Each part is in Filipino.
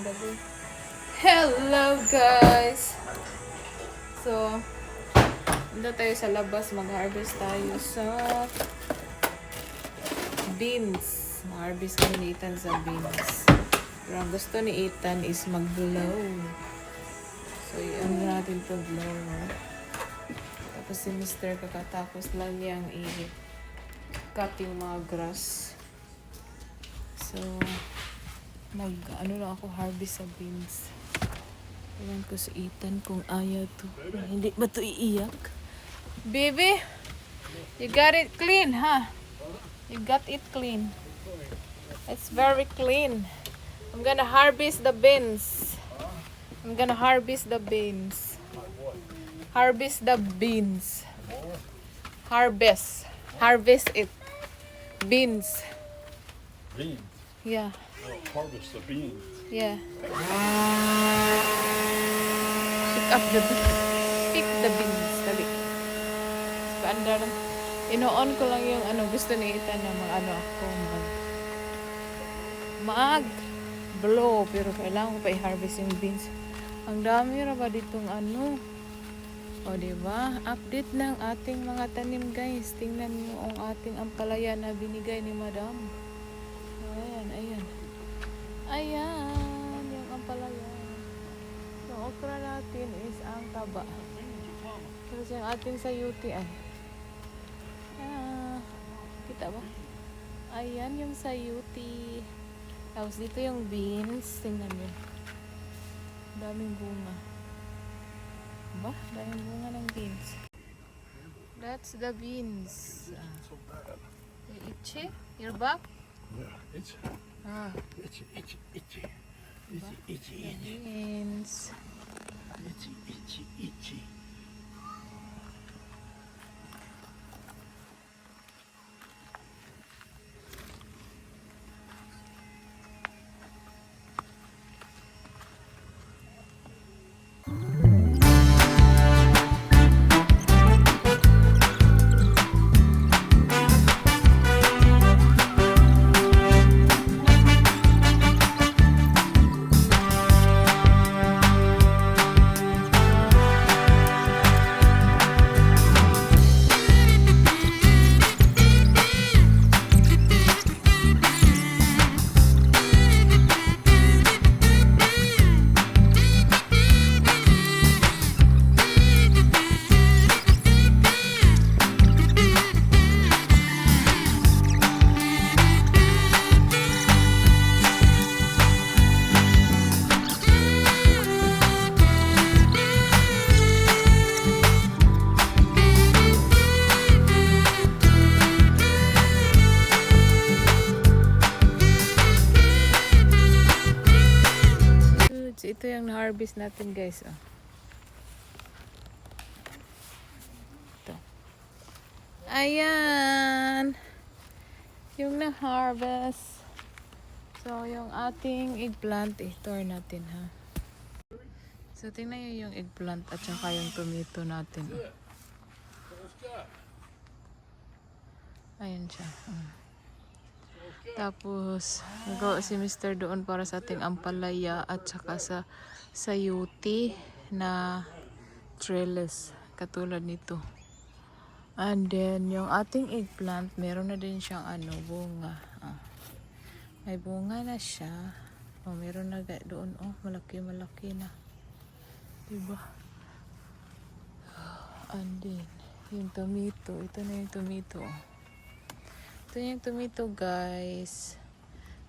ng gabi. Hello guys! So, punta tayo sa labas. Mag-harvest tayo sa beans. Mag-harvest kami ni Ethan sa beans. Pero ang gusto ni Ethan is mag-blow. So, i-on natin to blower. Tapos si Mr. kakatapos lang niyang i-cut yung mga grass. So, ano lang ako harvest sa beans. Alam ko sa Ethan kung ayaw to. Hindi ba to iiyak? Baby, you got it clean, huh? You got it clean. It's very clean. I'm gonna harvest the beans. I'm gonna harvest the beans. Harvest the beans. Harvest. Harvest it. Beans. Beans. Yeah. Oh, harvest the beans. Yeah. Pick up the beans. Pick the beans. Dali. Paandar. Ino-on ko lang yung gusto ni Ethan na ako mag-blow. Pero kailangan ko pa i-harvest yung beans. Ang dami ra ba ditong O, diba? Update ng ating mga tanim, guys. Tingnan nyo ang ating ampalaya na binigay ni Madam. Ayan, ayan. Ayan, yung ampalaya. So, okra natin is ang taba. Tapos yung ating sayuti ay. Kita ba? Ayan yung sayuti. Tapos dito yung beans. Tingnan nyo. Daming bunga. Ba? Daming bunga ng beans. That's the beans. Itchy? Your back? Yeah, itchy. Itchy, itchy, itchy. Itchy, itchy, itchy. Beans. Itchy, itchy, itchy. So, ito yung na-harvest natin, guys. Oh. Ito. Ayan. Yung na-harvest. So, yung ating eggplant, turn natin, ha. So, tingnan nyo yung eggplant at saka yung tomato natin. Oh. Ayan siya. Tapos, nagawa si Mr. doon para sa ating ampalaya at saka sa sayuti na trellis. Katulad nito. And then, yung ating eggplant, meron na din siyang bunga. May bunga na siya. Meron na doon. Malaki-malaki na. Diba? And then, yung tomato. Ito na yung tomato. Ito yung tomato, guys.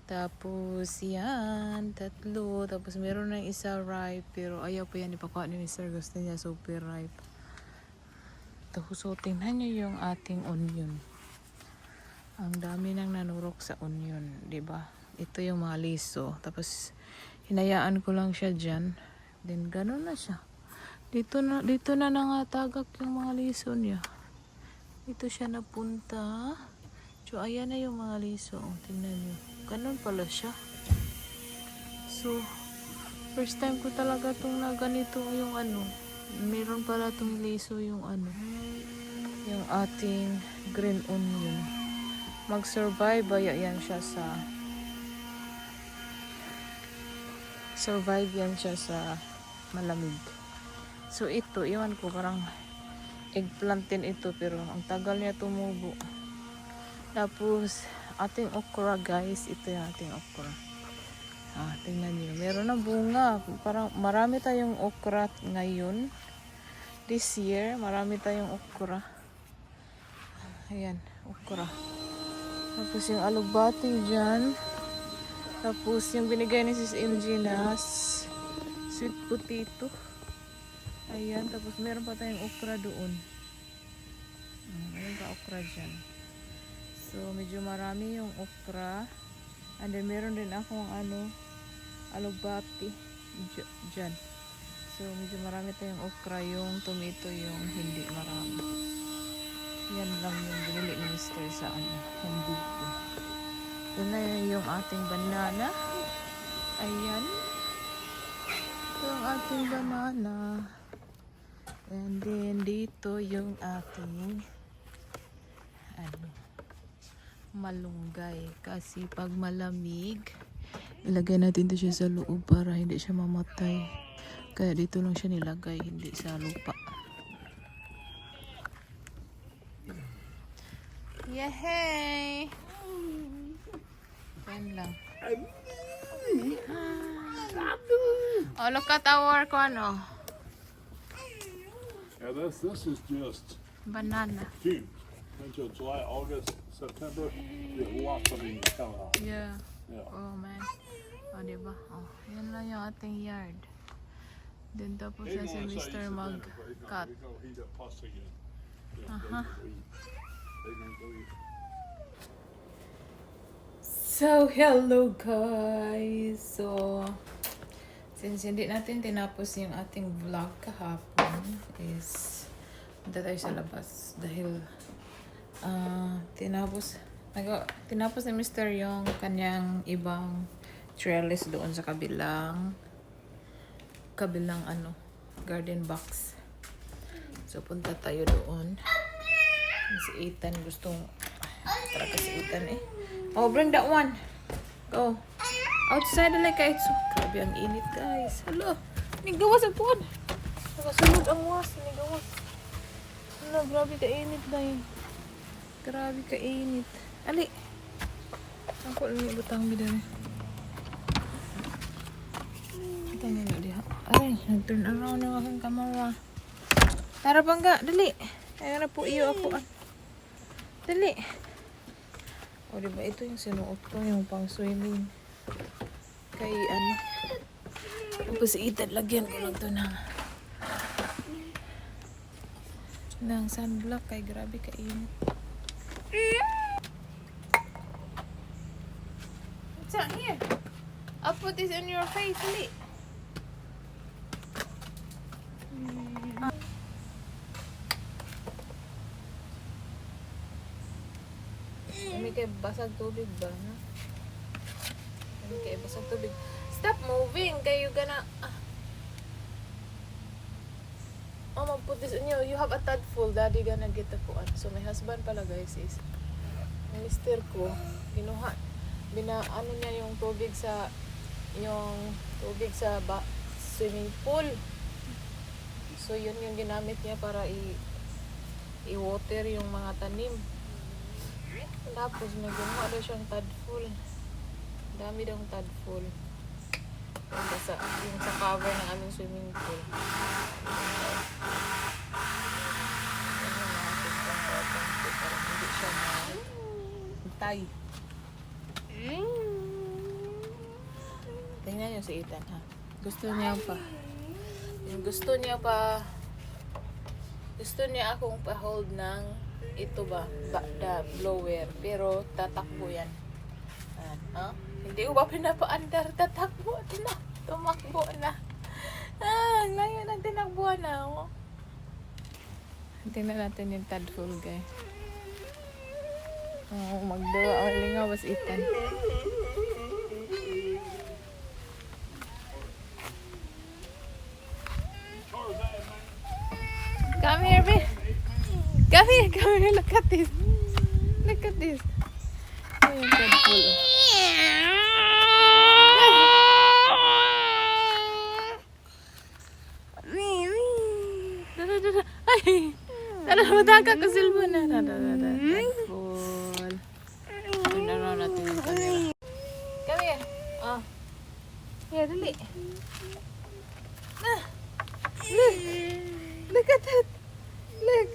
Tapos, yan. 3. Tapos, meron na isa ripe. Pero, ayaw pa yan ipakuha ni Mr. Gusto niya super ripe. Tapos, so, tingnan nyo yung ating onion. Ang dami nang nanurok sa onion. Diba? Ito yung mga liso. Tapos, hinayaan ko lang siya dyan. Then, ganun na siya. Dito na nangatagak yung mga liso niya. Dito siya napunta. So, ayan na yung mga liso. Tingnan nyo. Ganun pala siya. So, first time ko talaga itong na ganito yung meron pala itong liso yung yung ating green onion. Mag-survive ba yan siya survive yan siya sa malamig. So ito, iwan ko parang eggplant din ito pero ang tagal niya tumubo. Tapos ating okra guys, ito yung ating okra. Tingnan niyo, meron na bunga. Parang marami tayong okra ngayon. This year, marami tayong okra. Ayan, okra. Tapos yung alugbati dyan. Tapos yung binigay ni Sis MG na sweet potato. Ayan, tapos meron pa tayong okra doon. Meron pa okra dyan. So, medyo marami yung okra. And then, meron din akong alugbati dyan. So, medyo marami tayong okra. Yung tomato, yung hindi marami. Yan lang yung binili ni Mr. sa hindi ko. Ito na yung ating banana. Ayan. Ito yung ating banana. And then, dito yung ating malunggay. Kasi pag malamig, ilagay natin ito siya sa loob para hindi siya mamatay. Kaya dito lang siya nilagay, hindi sa lupa. Yehey! Yan lang. Oh, look at our Yeah, this is just banana. June. Until July, August, September, the blossoming come out. Yeah. Yeah. Oh man. Oh, diba? Oh, yan lang yung ating yard. Then tapos Maybe si when I say Mr. September, mag but he's cut. gonna heat up pus again. Yeah, they're gonna go eat. So, hello guys! So, since hindi natin tinapos yung ating vlog kahapon is punta tayo sa labas dahil tinapos ni Mr. yung kanyang ibang trellis doon sa kabilang garden box. So, punta tayo doon. Si Ethan gustong tara si Ethan eh. Oh, bring that one. Go. Outside na like kahit so. Grabe ang init guys. Hala. Nigawas ang puwan. Nakasunod ang was. Nigawas. Hala, grabe ka init dahil. Grabe ka init. Ali. Ako lang yung butang bidari. Kita nyo diha. Ay, nag-turn around yung aking camera. Tara bangga. Dali. Ayaw na po iyo ako. Dali. O, diba? Ito yung sinuot ko, yung pang swimming. Kay, tapos Ethan, lagyan ko lang ito ng sunblock. Kay, grabe kainit. What's that here? I'll put this on your face, dali. May kay basag tubig ba? No? May kay basag tubig. Stop moving! Kayo gana... Oh, mag-put this on you. You have a tad full. Daddy gonna get the kuan. So, my husband pala guys is... Mister ko, ginuha. Ano niya yung tubig sa... swimming pool. So, yun yung ginamit niya para i-water yung mga tanim. Tapos may gumawa daw siyang tadful. Dami daw tadful. Yung sa cover ng aming swimming pool. Yan yung mga sistang cotton pool para hindi siya matay. Tingnan niyo si Ethan ha. Gusto niya akong pa-hold ng ito ba, the blower, pero tatakbo yan. Hindi ko ba pinapaandar, tatakbo na, tumakbo na. Ngayon ang tinakbo na ako. Tingnan natin yung tadful guy. Magdawa ang lingaw was Ethan. Come here, babe. Come here, look at this. Look at this. Ayun, tadful. Ano, mataka ko silbo na. Tadpole. Pinaraw natin yung camera. Come here. Oh. Here, dali. Ah. Look. Look at that. Look.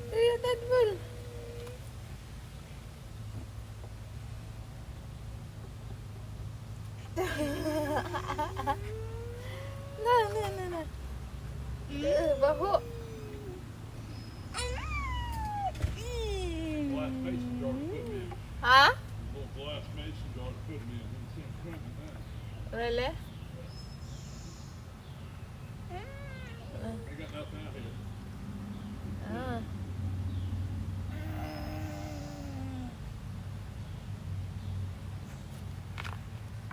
Look at that bull. No. Baho. Black mason jar to put me in. Ha? Little glass mason jar to put me in. It's in front of that. Really? I got nothing out here. Ah.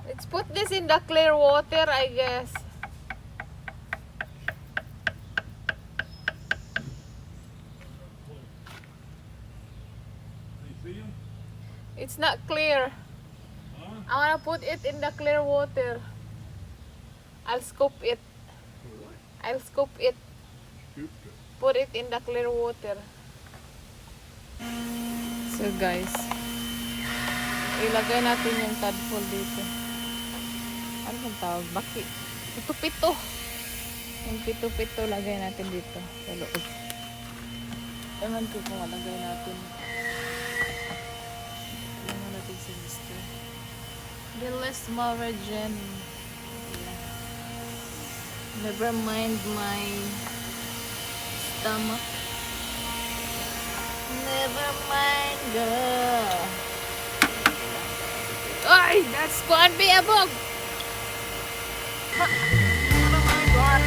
Let's put this in the clear water, I guess. You see him? It's not clear. Huh? I wanna put it in the clear water. I'll scoop it. I'll scoop it. Scoop it. Put it in the clear water. So guys, ilagay natin yung tadpole dito. Ano bang tawag? Baki. Pito-pito. Yung pito-pito lagay natin dito sa loob. Ewan ko kung lagay natin. Lagay natin si Mr. Billis Marajan. Never mind my stomach. Never mind, girl. Ay, that's gonna be a bug. Never mind, God.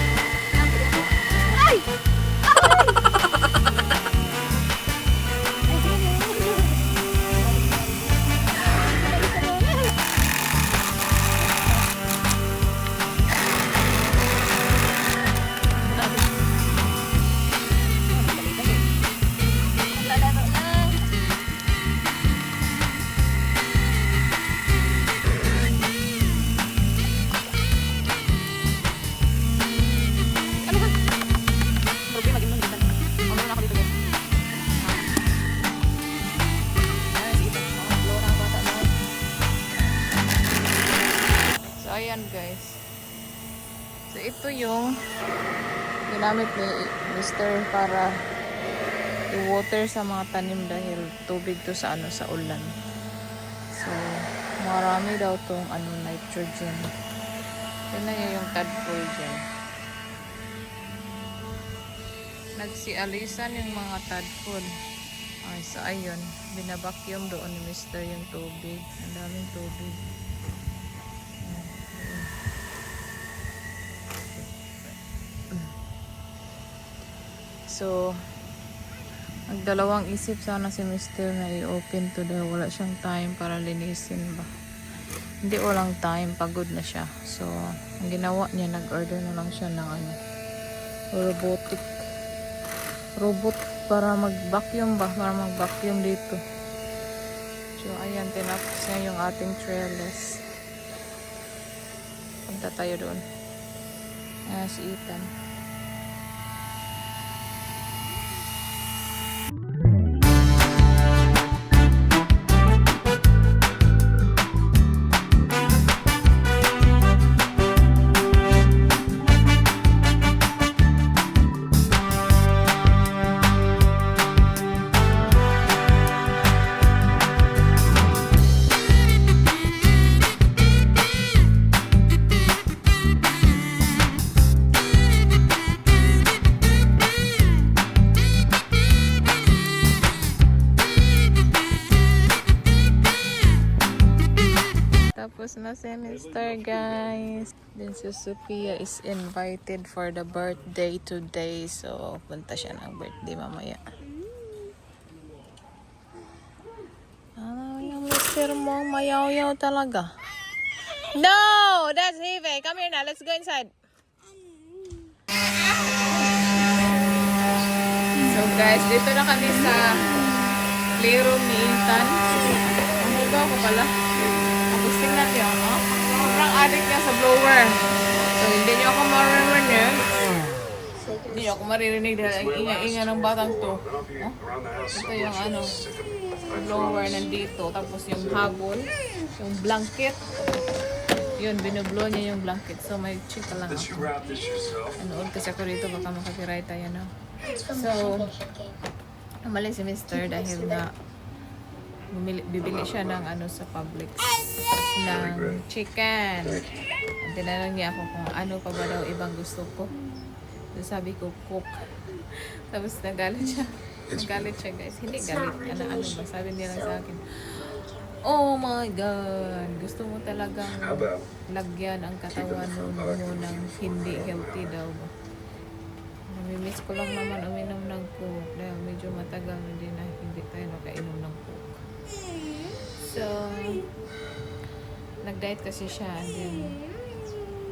Ay! So ayan guys. So ito yung ginamit ni Mr. para i-water sa mga tanim dahil tubig to sa sa ulan. So marami daw tong nitrogen. Tingnan niyo yung tadpole dyan. Nagsialisan yung mga tadpole. Ay, so ayun, binabacuum doon ni Mr. yung tubig. Ang daming tubig. So, nagdalawang isip sana si Mr. na i-open to dahil wala siyang time para linisin ba. Hindi walang time, pagod na siya. So, ang ginawa niya, nag-order na lang siya ng robot para mag-vacuum ba, para mag-vacuum dito. So, ayan, tinapos niya yung ating trellis. Punta tayo doon. Ayan, si Ethan. Tapos na si Mr. guys. Then si Sophia is invited for the birthday today. So, punta siya ng birthday mamaya. Yung Mr. mo, mayaw-yaw talaga. No! That's heavy. Come here now. Let's go inside. So guys, dito na kami sa playroom ni Ethan. Ang higa ko pala. Tapos tingnan niyo, sobrang addict niya sa blower. So, hindi niyo ako marinig. Hindi niyo ako maririnig dahil ang inga-inga ng batang to. Oh? Ito yung ano, blower nandito. Tapos yung habol, yung blanket. Yun, binublow niya yung blanket. So may chika lang ako. Anood kasi ako rito, baka makapiright tayo, no? So, umalis si Mr. dahil nga bibili siya ng ano sa Publix ng chicken. Tinanong niya ako kung ano pa ba daw ibang gusto ko. So, sabi ko, cook. Tapos nagalit siya. Nagalit siya, guys. Hindi galit. Ano ba? Sabi niya lang sa akin, oh my God! Gusto mo talagang lagyan ang katawan mo ng hindi healthy daw ba? Namimiss ko lang naman uminom ng coke dahil medyo matagal na din na hindi tayo nakainom ng coke. So, nag-diet kasi siya and then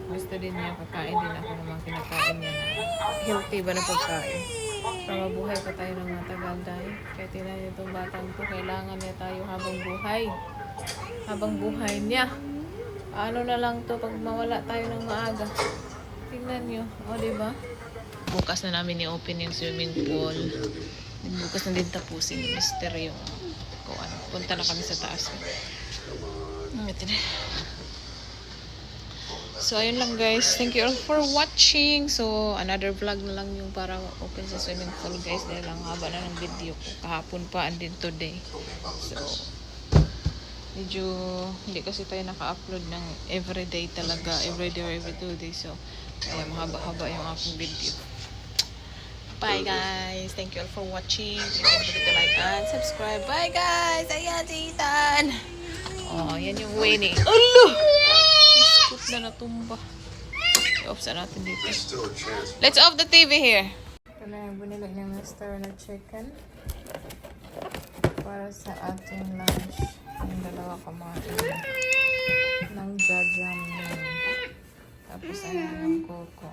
gusto din niya kakain din ako ng mga kinakain niya na healthy ba na pagkain. Para mabuhay pa tayo ng matagal dahil kaya tinan niyo itong batang to, kailangan niya tayo habang buhay. Habang buhay niya. Ano na lang to pag mawala tayo ng maaga. Tingnan niyo. O, diba? Bukas na namin i-open yung swimming pool. Bukas na din tapusin yung misteryo. Kung ano. Punta na kami sa taas. So, ayun lang guys. Thank you all for watching. So, another vlog na lang yung para open sa swimming pool guys. Dahil lang haba na ng video ko. Kahapon pa and then today. So, medyo hindi kasi tayo naka-upload ng everyday talaga. Everyday or every 2 days. So, kaya mahaba-haba yung aking video. Bye guys. Thank you all for watching. Don't forget to like and subscribe. Bye guys. Ayan si Ethan. Oh, yan yung Winnie. Allah! Iskot na natumba. I-off sa natin dito. Let's off the TV here. Ito na yung binili ng Mr. na chicken. Para sa ating lunch. Yung dalawa kumain. Ng jajam. Tapos ayan yung coco.